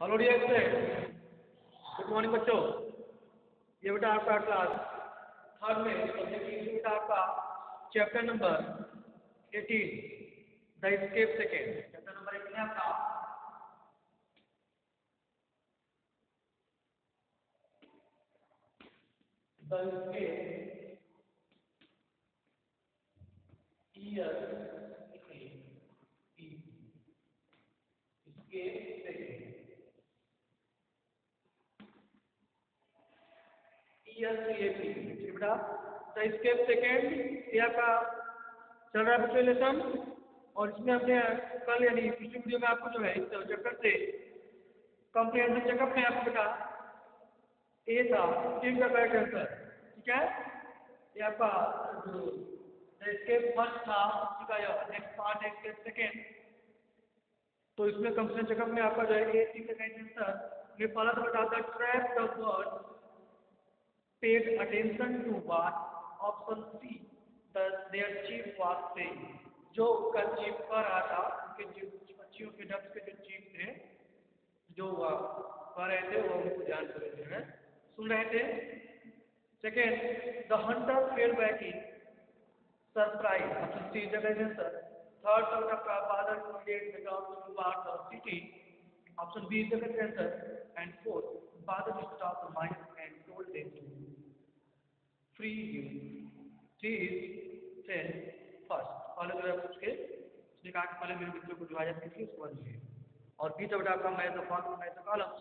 Hello dear student, good morning बच्चों। ये बेटा आपका क्लास थर्ड में सब्जेक्ट इंग्लिश बेटा आपका chapter number 18 the escape second. Chapter number 18 आपका द स्केप स्केप सेकेंड बेटा द स्केप सेकेंड ये आपका चल रहा है बच्चों लेसन। और इसमें हमने कल यानी पिछली वीडियो में आपको जो है इस चैप्टर से कॉम्प्रिहेंसिव चेकअप में आपको बेटा ए था टीम का करेक्ट आंसर। ठीक है, ये आपका जो स्केप फर्स्ट था उसी का नेक्स्ट पार्ट है स्केप सेकेंड। तो इसमें कॉम्प्रिहेंसिव चेकअप में आपका जो है ए टीम का करेक्ट आंसर ये पहला तो बेटा था trap the word paid attention to what option C their chief was saying। जो उनका चीफ कह रहा था, उनके जो पक्षियों के डब्स के जो चीफ थे जो कह रहे थे वो उनको ध्यान से जो है सुन रहे थे। Second the hunter fell back in surprise option C जगह आंसर। थर्ड टर्म का father create the dogs toward the city option B जगह answer. And fourth father stop the mind and told them to free you three is ten first. पहले जो है उसके उसने कहा कि पहले मेरे बच्चों को विभाजन कीजिए उसके बाद लिए। और बी जब आपका मैं तो कॉलम मैं तो कॉलम्स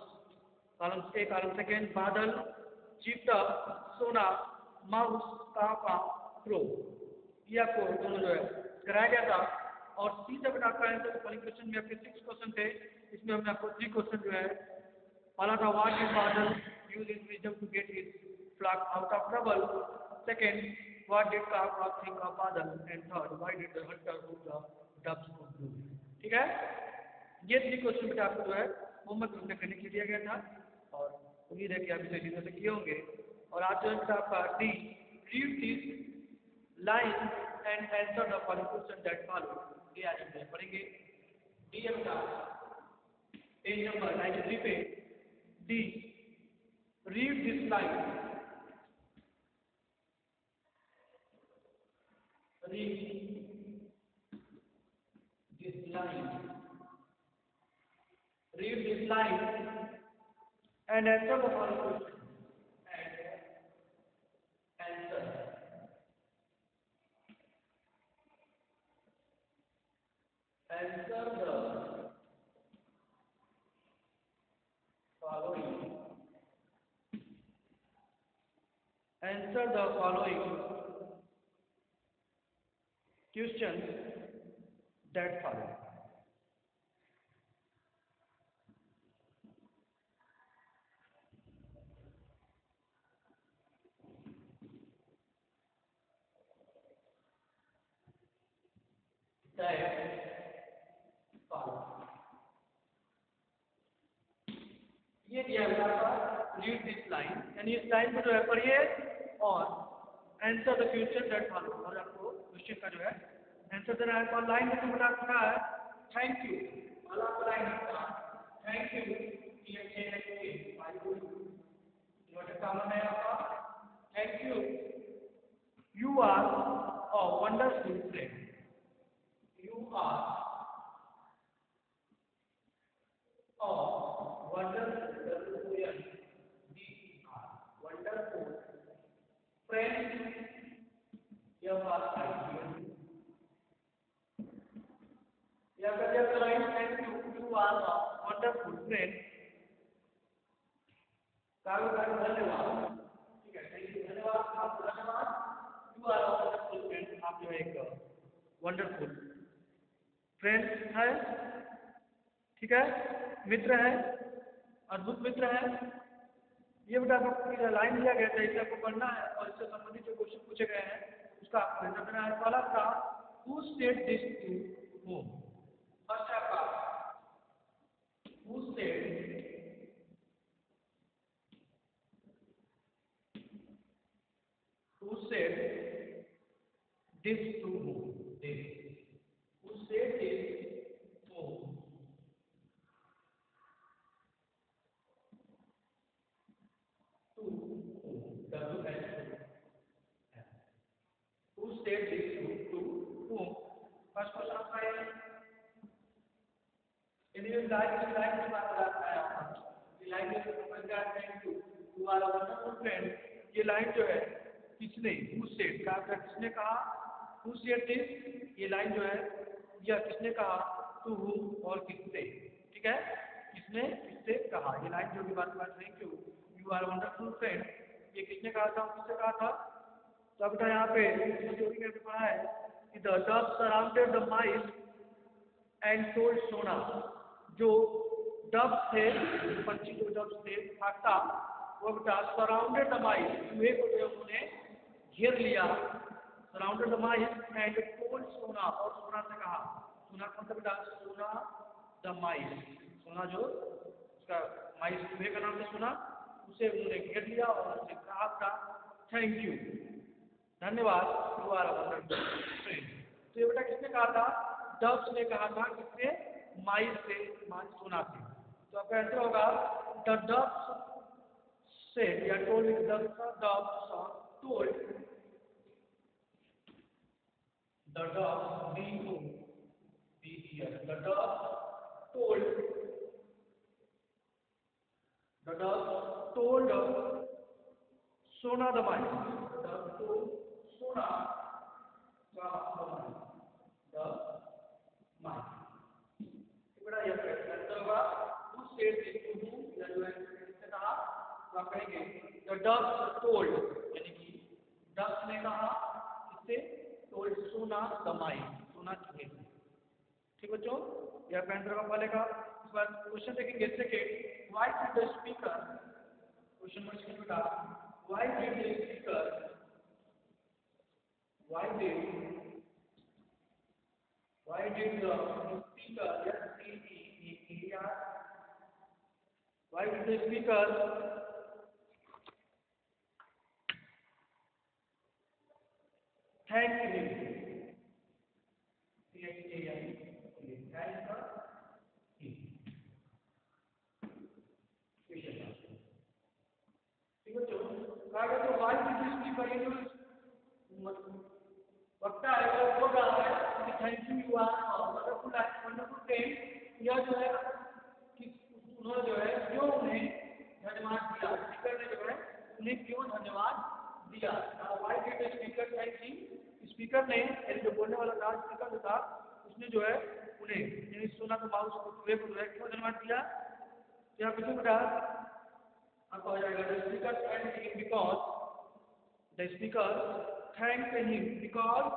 कॉलम्स ए कॉलम सेकेंड बादल चीता सोना माउस काका क्रो ये आपको दोनों जो है कराया गया था। और सी जब आपका आंसर पहले क्वेश्चन में आपके 6 क्वेश्चन थे, इसमें हमने आपको 3 क्वेश्चन जो है पहला था what is Badal use his wisdom to get his flock out of trouble. Second what did Kaka think of Badal. And third why did the hunter hook the doves on blue. ठीक है, ये 3 क्वेश्चन बेटा आपको जो है होमवर्क में करने के लिए दिया गया था और उम्मीद है कि आप इसे अच्छी से किए होंगे। और आज जो है आपका D read this line and answer the following question that follow. ये आज हम पढ़ेंगे। डी का पेज नंबर 93 पे D read this line read this line read this line and answer the following question and answer the following answer the following questions that follow। ये दिया हुआ था रीड दिस लाइन यानी इस line को जो है पढ़िए और answer the question that follow. और आपको क्वेश्चन का जो है आंसर देना है। और लाइन में जो बता रखा है थैंक यू वाला लाइन थैंक यू कॉमन है आपका thank you you are a wonderful friend. You are a wonderful wonderful friend your past life या career line thank you are a wonderful friend कारो कारो धन्यवाद। ठीक है, थैंक यू धन्यवाद आपको धन्यवाद। You are a wonderful friend आप जो एक वंडरफुल फ्रेंड है। ठीक है, मित्र है, अद्भुत मित्र है। ये बेटा आपको लाइन दिया गया था इसे आपको पढ़ना है और इससे संबंधित जो क्वेश्चन पूछे गए हैं उसका आपको आंसर देना है। पहला था who said this to whom. First है आपका who said this to whom. Who said this to whom. First question आपका है एनीवे लाइन की बात करता है ये लाइन में अपन क्या thank you are a wonderful friend. ये लाइन जो है किसने हु सेड कहा, किसने कहा हु सेड दिस, ये लाइन जो है यह किसने कहा टू हु और किससे, ठीक है किसने किससे कहा। ये लाइन जो भी बात कर thank you are wonderful friend, ये किसने कहा था किससे कहा था। तो अब यहाँ पे जो भी मैंने पढ़ा है कि the duck surrounded the mice and told सोना, जो डब थे पंछी जो डब थे खाकता वो बेटा सराउंडेड द माइस, चूहे को जो उन्होंने घेर लिया, surrounded the mice and told सोना, और सोना से कहा, सोना कौन सा बेटा सोना द माइस, सोना जो उसका माइस चूहे का नाम से सोना, उसे उन्होंने घेर लिया और उसे कहा था थैंक यू धन्यवाद you are a wonderful friend. तो ये बेटा किसने कहा था डब्स ने कहा था, किसने माइस से माइस सोना से। तो आपका आंसर होगा द डब्स सेड या told the doves told the doves D O D here the doves told सोना द माइस, the told सोना the माइस। बड़ा यह आंसर होगा who said this to whom, या जो है किसने कहा, तो आप कहेंगे the ducks told, यानी कि ducks ने कहा किससे told सोना the mice, सोना चूहे से। ठीक बच्चों यह आंसर होगा पहले का। इस बार क्वेश्चन देखेंगे second, why did the speaker, question number 6 बेटा why did the speaker why did the speaker S-P-E-E-R why did the speaker thank him तो why did the speaker वक्ता है वो बोल रहा है कि thank you you are wonderful friend, यह जो है कि उन्होंने जो है क्यों उन्हें धन्यवाद दिया, स्पीकर ने जो है उन्हें क्यों धन्यवाद दिया। Why did the speaker thank him, speaker ने यानी जो बोलने वाला था स्पीकर जो था उसने जो है उन्हें यानी सोना को माउस को चूहे को जो है क्यों धन्यवाद दिया। यहाँ कुछ बेटा आपका हो जाएगा the speaker thanked him because the speaker thanked him because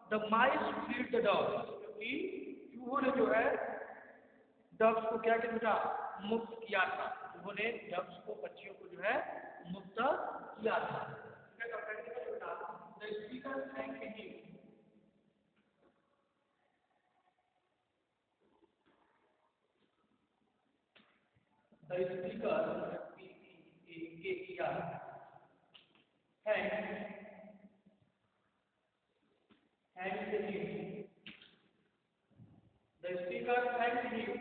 the mice freed the dogs, क्योंकि चूहों ने जो है डब्स को क्या किया मुक्त किया था, चूहों ने डब्स को पक्षियों को जो है मुक्त किया था। The speaker thanked him the speaker P-E-A-K-E-R thanked him, the speaker thanked him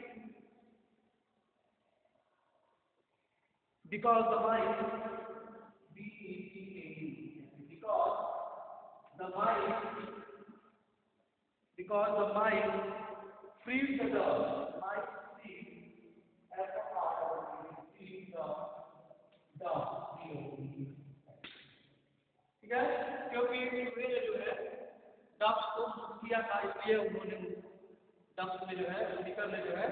because the mice B-E-C-A-U because the mice freed the dogs, mice freed as a part of freed the dogs, ठीक है क्योंकि चूहे ने जो है dubs को मुक्त किया था इसलिए उन्होंने डब्स ने जो है स्पीकर ने जो है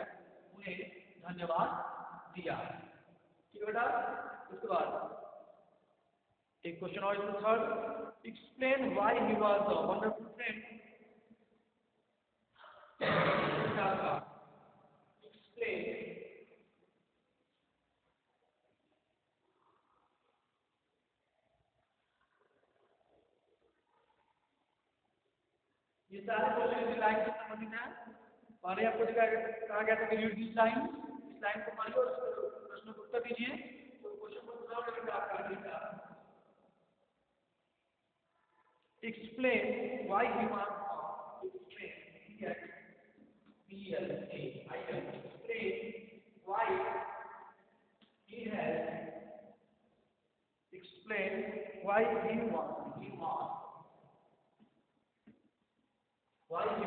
उन्हें धन्यवाद दिया। ठीक है बेटा उसके बाद एक क्वेश्चन और third, explain why he was a wonderful friend. Explain ये सारे क्वेश्चन इस लाइन से संबंधित हैं। पहले आपको कहा गया था कि रीड दिस लाइन, इस लाइन को पढ़िए और प्रश्न को उत्तर दीजिए। तो क्वेश्चन को सॉल्व करके आप कर लीजिए। Explain why he was explain explain why he has explain why he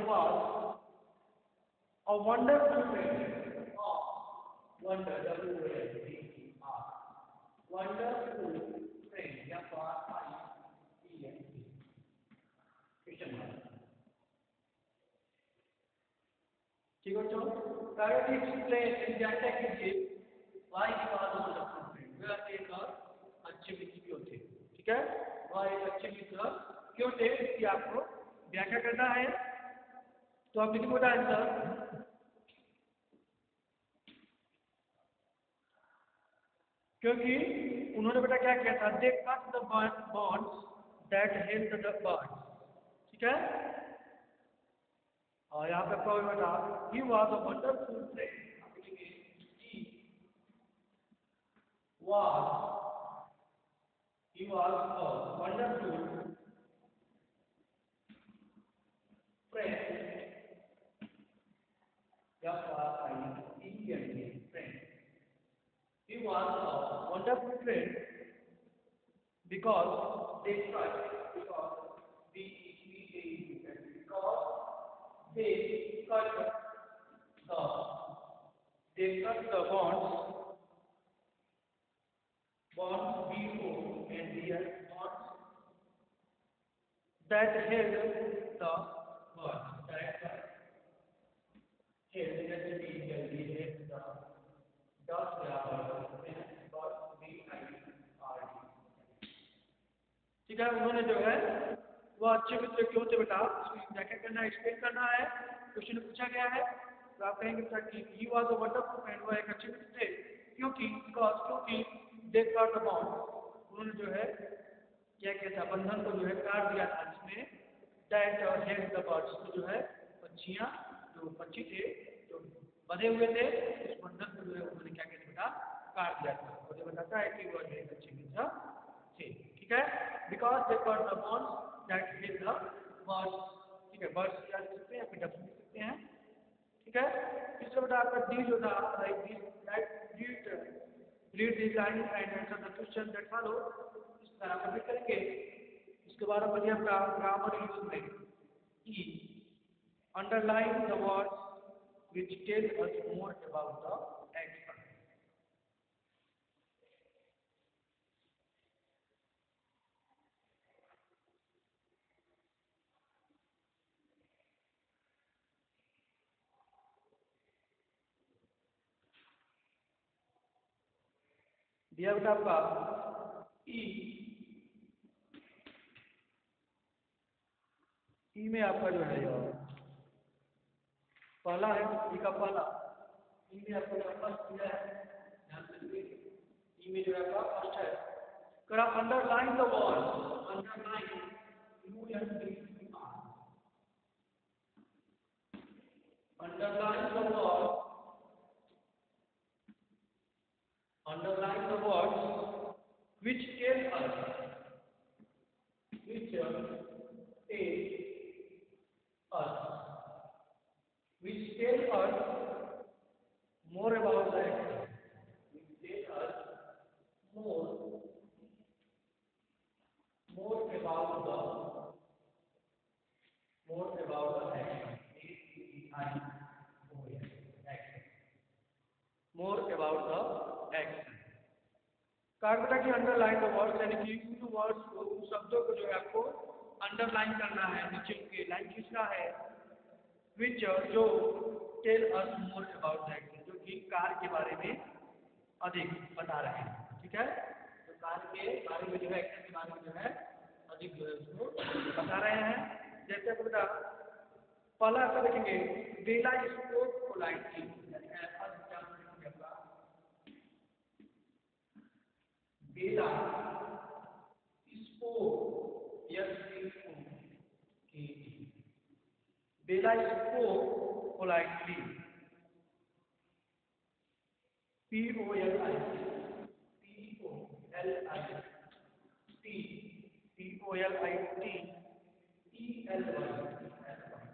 was और wonderful friend, wonder WNDR, wonderful friend या FRIEND क्वेश्चन मार्क। ठीक है बच्चों, प्रायोरिटी एक्सप्लेन व्याख्या कीजिए वाई के बाद वंडरफुल फ्रेंड, वह एक अच्छे मित्र क्यों थे। ठीक है, वह एक अच्छे मित्र क्यों थे इसकी आपको व्याख्या करना है। तो आप लिखिए बेटा आंसर। क्योंकि उन्होंने बेटा क्या किया था, they cut the bonds that held the birds. ठीक है, और यहाँ पे आपका बेटा he was a wonderful friend, आप लिखेंगे he was a wonderful friend, F-R-I-E-N-D, friend. He was a wonderful friend because they cut, because they cut the bonds B-O and D-S, bonds that held the words, that held the dot B-I-R-D। ठीक है, उन्होंने जो है वो अच्छे मित्र क्यों थे बेटा, व्याख्या करना एक्सप्लेन करना है। क्वेश्चन पूछा गया है तो आप कहेंगे कि ही वाज अ वंडरफुल फ्रेंड, वो एक अच्छे मित्र थे क्योंकि दे कट द बॉन्ड, उन्होंने जो है क्या किया था, बंधन को जो है काट दिया था, जिसमें दैट हेल्ड द बर्ड्स, जो है पक्षियां, जो पक्षी थे जो बंधे हुए थे, उस बंधन को जो है उन्होंने क्या किया बेटा, काट दिया था। और ये बताता है कि वो एक अच्छे मित्र थे। ठीक है, because they cut the bonds that held the birds. ठीक है, बर्ड्स क्या लिख सकते हैं या फिर डब्ल्यू लिख सकते हैं। ठीक है, इसलिए बेटा आपका डी जो था, like this that read this line and answer the question that follow, इस तरह कमेंट करेंगे। इसके बाद अपन आपका ग्रामर यूज में I underline the words which tell us more about the action। दिया बेटा आपका ई में आपका जो है पहला है, ई का पहला, ई में आपका जो फर्स्ट दिया है, ध्यान से देखिए, ई में जो है आपका फर्स्ट है, करा underline the word, underline U N D R, underline the word, underline the words which tell us which tell us more about the action, which tell us more about the action, more about the action। कार्बोटा की underline the words, यानी कि उन words को, उन शब्दों को जो है आपको अंडरलाइन करना है, नीचे उनके लाइन खींचना है, विच जो tell us more about the action, जो कि कार्य के बारे में अधिक बता रहे हैं। ठीक है, तो कार्य के बारे में जो है, एक्शन के बारे में जो है अधिक जो है उसको बता रहे हैं। जैसे आपको बता, पहला आपका देखेंगे, बेला स्पोक पोलाइटली, बेला स्पोक, बेला स्पोक पोलाइटली,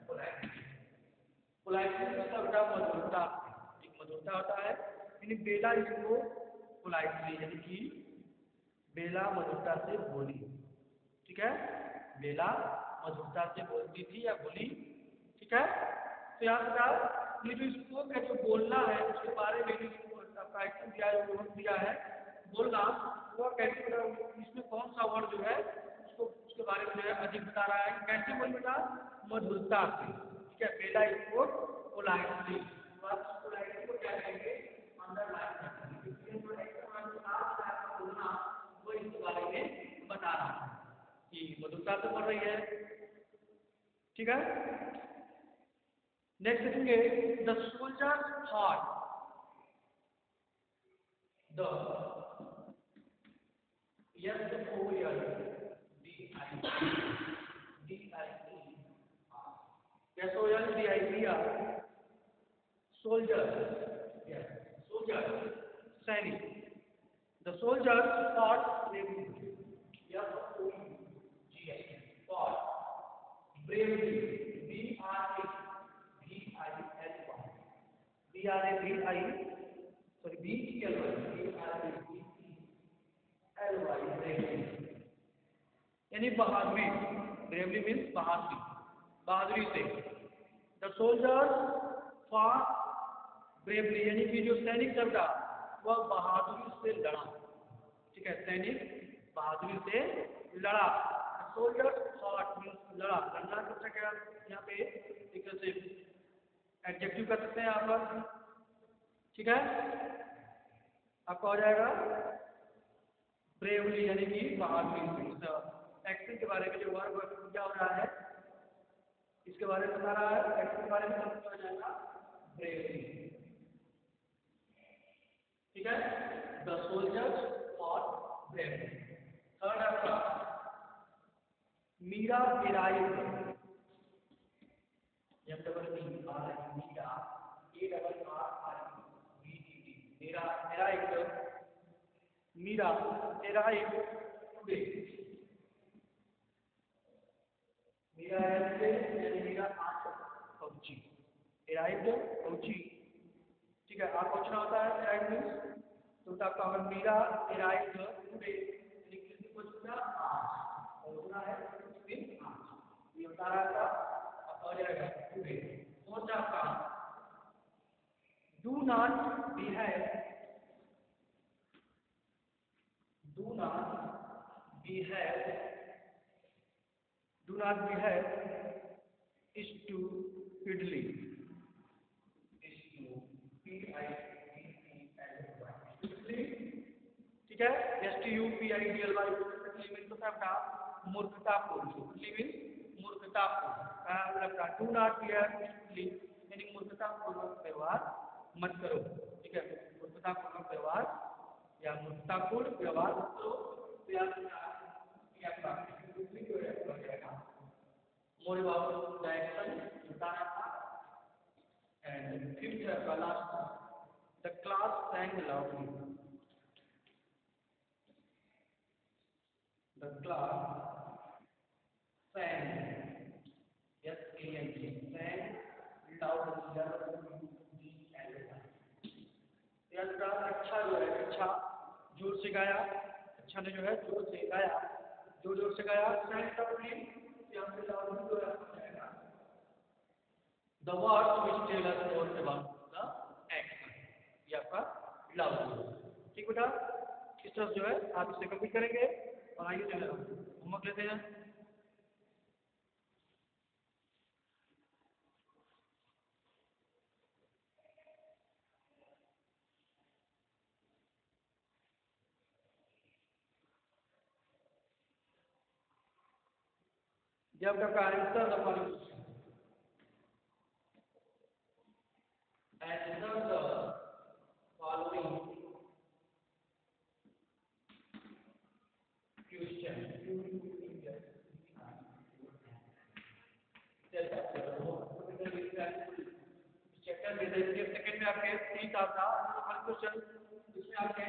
POLIT, पोलाइटली का मधुरता, एक मधुरता होता है, यानी बेला इसको पोलाइटली, यानी कि बेला मधुरता से बोली। ठीक है, बेला मधुरता से बोलती थी या बोली। ठीक है, तो यहाँ पर ये जो स्पोक है, जो बोलना है, उसके बारे में आपका एक्शन दिया है, जो दिया है बोलना, वो कैसे इसमें कौन सा वर्ड जो है उसको उसके बारे में जो है अधिक बता रहा है। कैसे बोल बेटा? मधुरता से। ठीक है, पहला स्पोक पोलाइटली, पोलाइटली को क्या कहेंगे? अंडरलाइन करेंगे। जो एक्शन बोलना वो इसके बारे में बता रहा है कि मधुरता से बोल रही है। ठीक है, नेक्स्ट देखेंगे the soldier heart. The soldier, yes, soldier, सैनिक। The soldiers fought bravely. Fought bravely. यानी बहादुरी। ब्रेवली मीन्स बहादुरी, बहादुरी से। द सोल्जर्स फॉट ब्रेवली, यानी कि जो सैनिक सब था वह बहादुरी से लड़ा। ठीक है, सैनिक बहादुरी से लड़ा। सोल्जर्स फॉट मीन्स लड़ा। लड़ना सबसे क्या यहाँ पे एक तरह से एडजेक्टिव कर सकते हैं यहाँ पर। ठीक है, आपका हो जाएगा ब्रेवली यानी कि बहादुरी से। एक्शन के बारे में जो वर्ब क्या हो रहा है इसके बारे में बता रहा है। एक्शन के बारे में क्या हो जाएगा? ब्रेवली। ठीक है, the soldiers fought bravely. Third आपका मीरा एराइव। मीरा एराइव टुडे। मीरा आज पहुंची। एराइव्ड पहुंची। ठीक है, आप पहुंचना होता है एराइव मीन्स, तो आपका अगर मीरा एराइव्ड टुडे पहुंचना आज, पहुंचना है मीन्स आज, ये बता रहा था। अब हो जाएगा टुडे। फोर्थ आपका do not behave. Do not behave. Do not behave stupidly. ठीक है, stupidly मीन्स आपका मूर्खतापूर्ण। मूर्खतापूर्ण। डू नॉट बिहेव स्टूपिडली यानी मूर्खतापूर्वक व्यवहार मत करो। ठीक है, मूर्खतापूर्वक व्यवहार या मूर्खतापूर्ण व्यवहार तो more about the action बताना था। And fifth है आपका last, the class sang loudly. The class sang, S-A-N-G, sang loudly. यह अच्छा जो है, अच्छा जोर से गाया। अच्छा ने जो है जोर से गाया, जोर से गाया। The words which tell us more about the action, ये आपका लाउड। ठीक बेटा, इस तरह जो है आप इसे कंप्लीट करेंगे। और आइए जो है होमवर्क लेते हैं। जब तक answer the following answer the following question। Chapter में देखिए सेकंड में आपके 3 था क्वेश्चन, इसमें आपके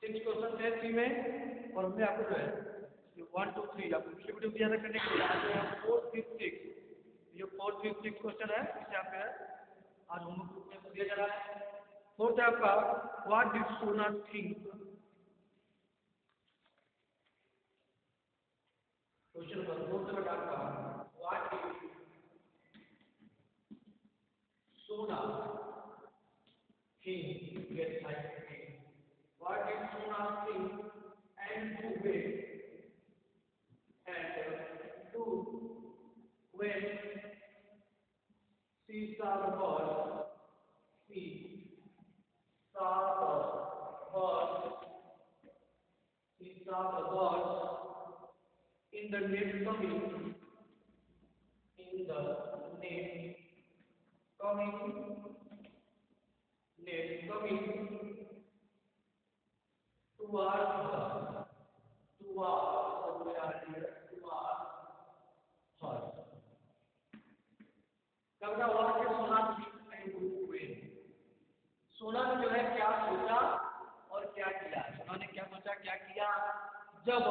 6 क्वेश्चन थे 3 में, और हमने आपको जो है 1 2 3 आपको पिछले वीडियो में याद करने के लिए आज जो है 4 5 6 ये 4 5 6 क्वेश्चन है, इसे आपके आज होमवर्क में दिया जा रहा है। फोर्थ है आपका व्हाट डिड सोना थिंक। क्वेश्चन नंबर 2 से बता का व्हाट इज सोना thing get like thing? What is Sona thing and do with and do when she saw the bird? She saw the bird. She saw the bird in the net coming. In the net coming. Net coming towards her. Towards the towards her. कब का हुआ कि सोना and हुए सोना ने जो है क्या सोचा और क्या किया सोना ने क्या सोचा क्या किया जब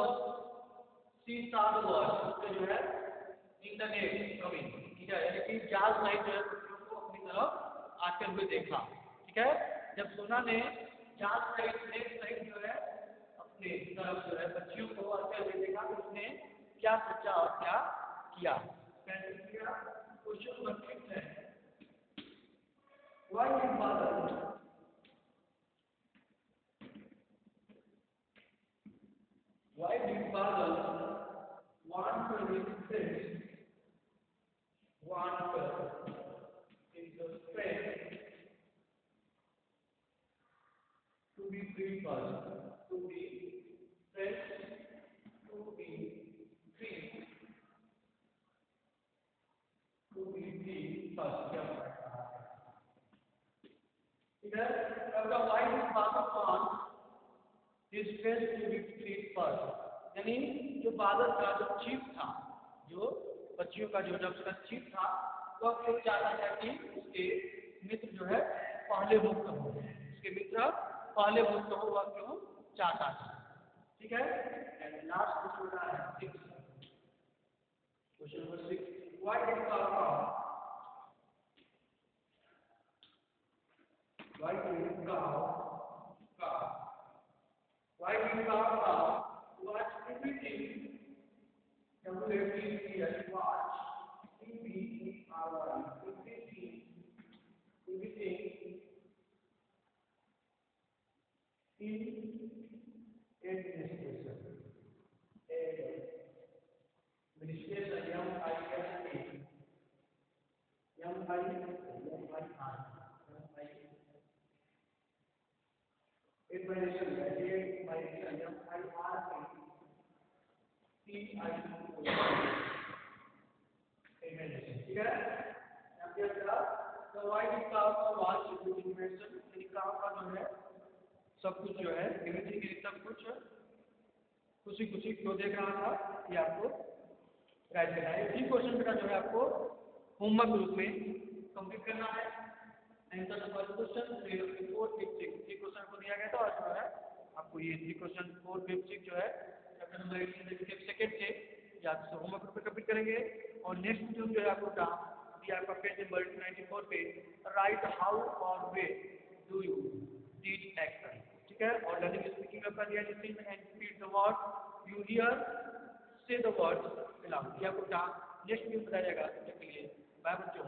सी सात वर्ड जो है इंटरनेट कमिंग ठीक है यानी कि जहाज नहीं जो है पक्षियों को अपनी तरफ आते हुए देखा ठीक है जब सोना ने जहाज सहित जो है अपने तरफ जो है पक्षियों को आते हुए देखा तो उसने क्या सोचा और क्या किया क्वेश्चन नंबर 6 है why did Badal want to visit friends want his friend to be free first to be friends to be free first इधर आपका why is Badal want his friends to be free first यानी जो बादल का जो chief था जो पक्षियों का जो जब उसका चीफ था वह क्यों चाहता था कि उसके मित्र जो है पहले मुक्त हो उसके मित्र पहले मुक्त हो वह क्यों चाहता था ठीक है एंड लास्ट क्वेश्चन है 6 question number 6 why did why did watch everything WFTCS watch EBERY everything in administration सब कुछ जो है एवरीथिंग सब कुछ खुशी खुशी को देख रहा था ये आपको राइट करना है इसी क्वेश्चन का जो है आपको होमवर्क रूप में कंप्लीट करना है आंसर नंबर क्वेश्चन 3 4 5 6 ये क्वेश्चन को दिया गया था और जो है आपको ये क्वेश्चन 4 5 6 जो है चैप्टर नंबर 18 सेकंड से या तो होमवर्क रूप में कंप्लीट करेंगे और नेक्स्ट वीडियो जो है आपको काम दिया आपका पेज नंबर 94 पे राइट हाउ और वे डू यू टीच एक्शन ठीक है और लर्निंग स्पीकिंग आपका दिया listening and repeat the word you here से द वर्ड्स अलाउड ये आपको काम नेक्स्ट वीडियो में बताया जाएगा तब तक के लिए बाय बच्चों